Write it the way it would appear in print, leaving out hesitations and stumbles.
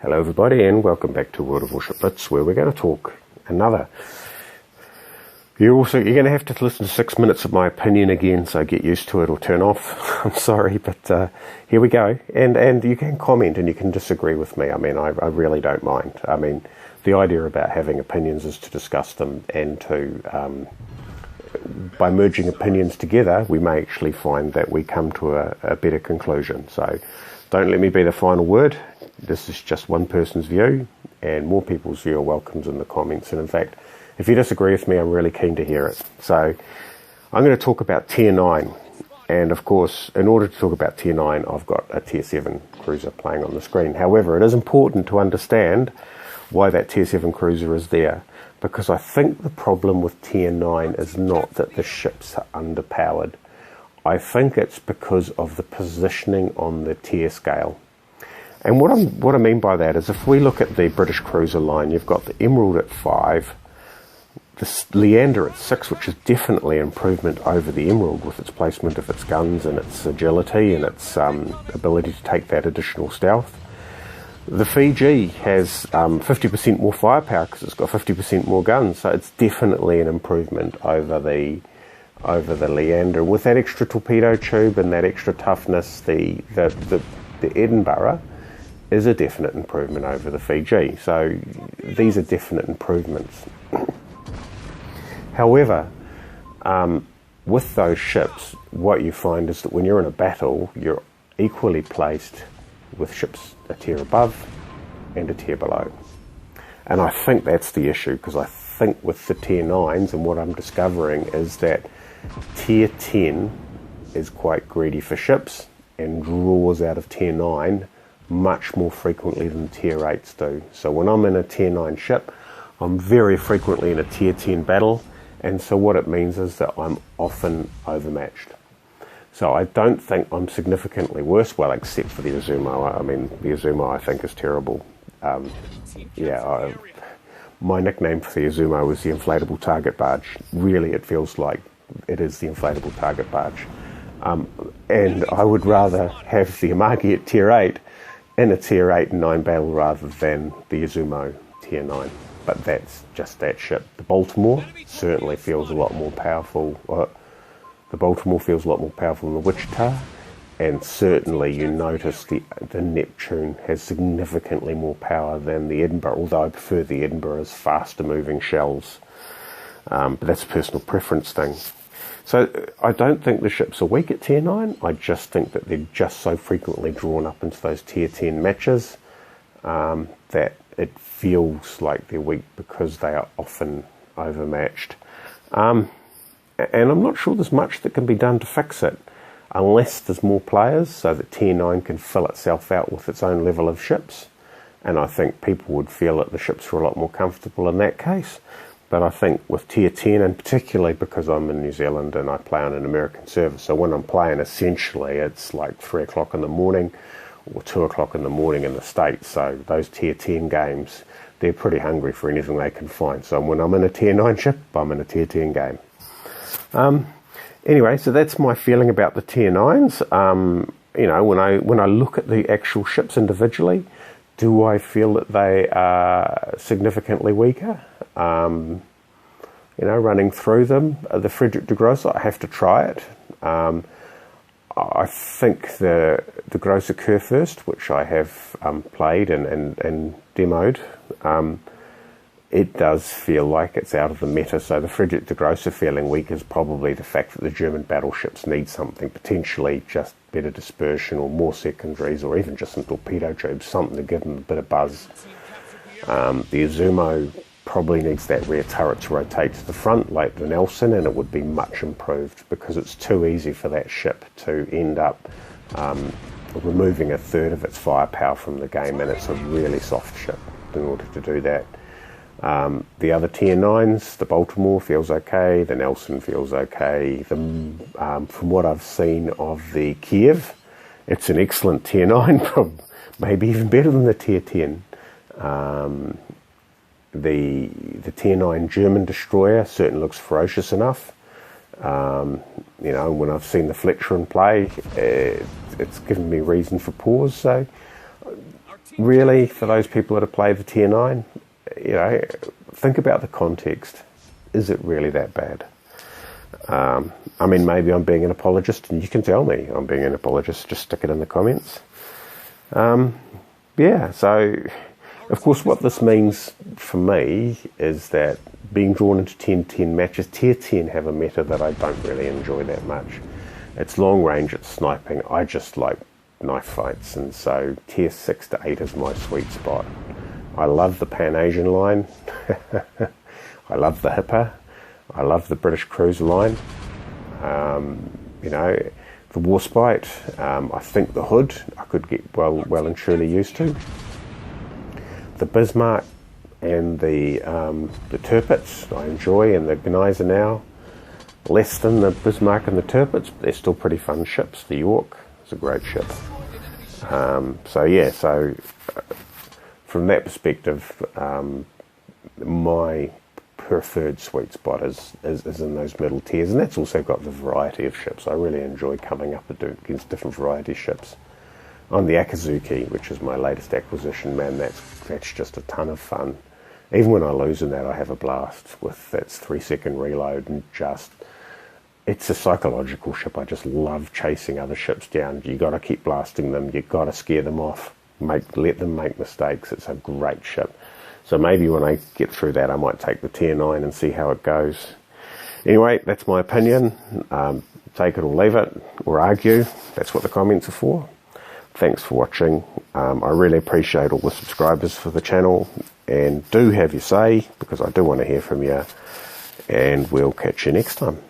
Hello everybody and welcome back to World of Warships Blitz, where we're going to talk another. You're going to have to listen to 6 minutes of my opinion again, so get used to it or turn off. I'm sorry, but here we go. And you can comment and you can disagree with me. I mean, I really don't mind. I mean, the idea about having opinions is to discuss them and to, by merging opinions together, we may actually find that we come to a better conclusion. So don't let me be the final word. This is just one person's view, and more people's view are welcomed in the comments. And in fact, if you disagree with me, I'm really keen to hear it. So I'm going to talk about Tier 9. And of course, in order to talk about Tier 9, I've got a Tier 7 cruiser playing on the screen. However, it is important to understand why that Tier 7 cruiser is there, because I think the problem with Tier 9 is not that the ships are underpowered. I think it's because of the positioning on the tier scale. And what I mean by that is, if we look at the British cruiser line, you've got the Emerald at 5, the Leander at 6, which is definitely an improvement over the Emerald with its placement of its guns and its agility and its ability to take that additional stealth. The Fiji has 50% more firepower because it's got 50% more guns, so it's definitely an improvement over the Leander. With that extra torpedo tube and that extra toughness, the Edinburgh is a definite improvement over the Fiji. So these are definite improvements. However, with those ships, what you find is that when you're in a battle, you're equally placed with ships a tier above and a tier below. And I think that's the issue, because I think with the Tier 9s, and what I'm discovering is that Tier 10 is quite greedy for ships and draws out of Tier 9 much more frequently than Tier 8s do. So when I'm in a Tier 9 ship, I'm very frequently in a Tier 10 battle, and so what it means is that I'm often overmatched. So I don't think I'm significantly worse, well, except for the Izumo. I mean, the Izumo I think is terrible. My nickname for the Izumo was the inflatable target barge. Really, it feels like it is the inflatable target barge. And I would rather have the Amagi at Tier 8 in a Tier 8 and 9 battle rather than the Izumo Tier 9. But that's just that ship. The Baltimore certainly feels a lot more powerful. The Baltimore feels a lot more powerful than the Wichita. And certainly you notice the Neptune has significantly more power than the Edinburgh, although I prefer the Edinburgh's faster moving shells. But that's a personal preference thing. So I don't think the ships are weak at Tier 9. I just think that they're just so frequently drawn up into those Tier 10 matches that it feels like they're weak because they are often overmatched. And I'm not sure there's much that can be done to fix it, unless there's more players so that Tier 9 can fill itself out with its own level of ships. And I think people would feel that the ships are a lot more comfortable in that case. But I think with Tier 10, and particularly because I'm in New Zealand and I play on an American server, so when I'm playing, essentially it's like 3 o'clock in the morning or 2 o'clock in the morning in the States. So those Tier 10 games, they're pretty hungry for anything they can find. So when I'm in a Tier 9 ship, I'm in a Tier 10 game. Anyway, so that's my feeling about the Tier 9s. You know, when I look at the actual ships individually, do I feel that they are significantly weaker? You know, running through them, the Frederick de Grosse, I have to try it. I think the Grosse Kurfürst, which I have played and demoed, it does feel like it's out of the meta. So the Frederick de Grosse feeling weak is probably the fact that the German battleships need something, potentially just better dispersion or more secondaries or even just some torpedo tubes, something to give them a bit of buzz. The Izumo probably needs that rear turret to rotate to the front like the Nelson, and it would be much improved because it's too easy for that ship to end up removing a third of its firepower from the game, and it's a really soft ship in order to do that. The other Tier 9s, the Baltimore feels okay, the Nelson feels okay. From what I've seen of the Kiev, it's an excellent Tier 9, maybe even better than the Tier 10. The Tier 9 German destroyer certainly looks ferocious enough. You know, when I've seen the Fletcher in play, it's given me reason for pause. So really, for those people that have played the Tier 9, you know, think about the context. Is it really that bad? I mean, maybe I'm being an apologist, and you can tell me I'm being an apologist. Just stick it in the comments. Yeah, so, of course, what this means for me is that being drawn into 10-10 matches, Tier 10 have a meta that I don't really enjoy that much. It's long range, it's sniping. I just like knife fights, and so Tier 6 to 8 is my sweet spot. I love the Pan-Asian line. I love the Hipper. I love the British Cruiser line. You know, the Warspite, I think the Hood I could get well and truly used to. The Bismarck and the Tirpitz I enjoy, and the Gnizer now. Less than the Bismarck and the Tirpitz, but they're still pretty fun ships. The York is a great ship. So yeah, so from that perspective, my preferred sweet spot is in those middle tiers, and that's also got the variety of ships. I really enjoy coming up against different variety of ships. On the Akazuki, which is my latest acquisition, man, that's just a ton of fun. Even when I lose in that, I have a blast with that 3-second reload, and just, it's a psychological ship. I just love chasing other ships down. You got to keep blasting them. You got to scare them off. Let them make mistakes. It's a great ship. So maybe when I get through that, I might take the Tier 9 and see how it goes. Anyway, that's my opinion. Take it or leave it, or argue. That's what the comments are for. Thanks for watching. I really appreciate all the subscribers for the channel. And do have your say, because I do want to hear from you. And we'll catch you next time.